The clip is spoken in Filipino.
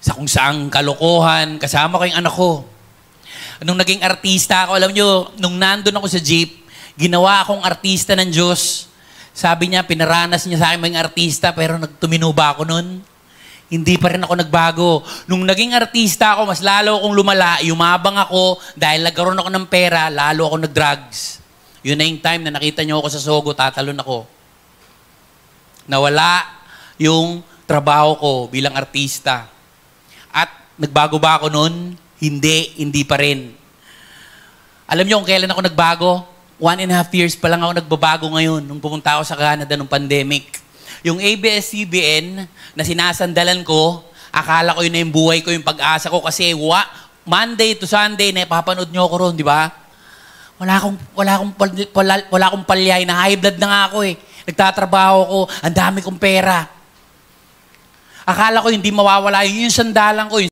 sa kung saang kalokohan, kasama ko yung anak ko. Nung naging artista ako, alam nyo, nung nandun ako sa jeep, ginawa akong artista ng Diyos. Sabi niya, pinaranas niya sa akin maging artista, pero nagtumino ba ako nun? Hindi pa rin ako nagbago. Nung naging artista ako, mas lalo akong lumala, yumabang ako, dahil nagkaroon ako ng pera, lalo ako nag-drugs. Yun na yung time na nakita niyo ako sa Sogo, tatalon ako. Nawala yung trabaho ko bilang artista. At nagbago ba ako nun? Hindi pa rin. Alam niyo kung kailan ako nagbago? 1.5 years pa lang ako nagbabago ngayon nung pumunta ako sa Canada nung pandemic. Yung ABS-CBN na sinasandalan ko, akala ko yun na yung buhay ko, yung pag-asa ko kasi Monday to Sunday na papanood niyo ako ron, di ba? Wala akong palyay, na high blood na nga ako eh. Nagtatrabaho ko, ang dami kong pera. Akala ko hindi mawawala yun yung sandalan ko.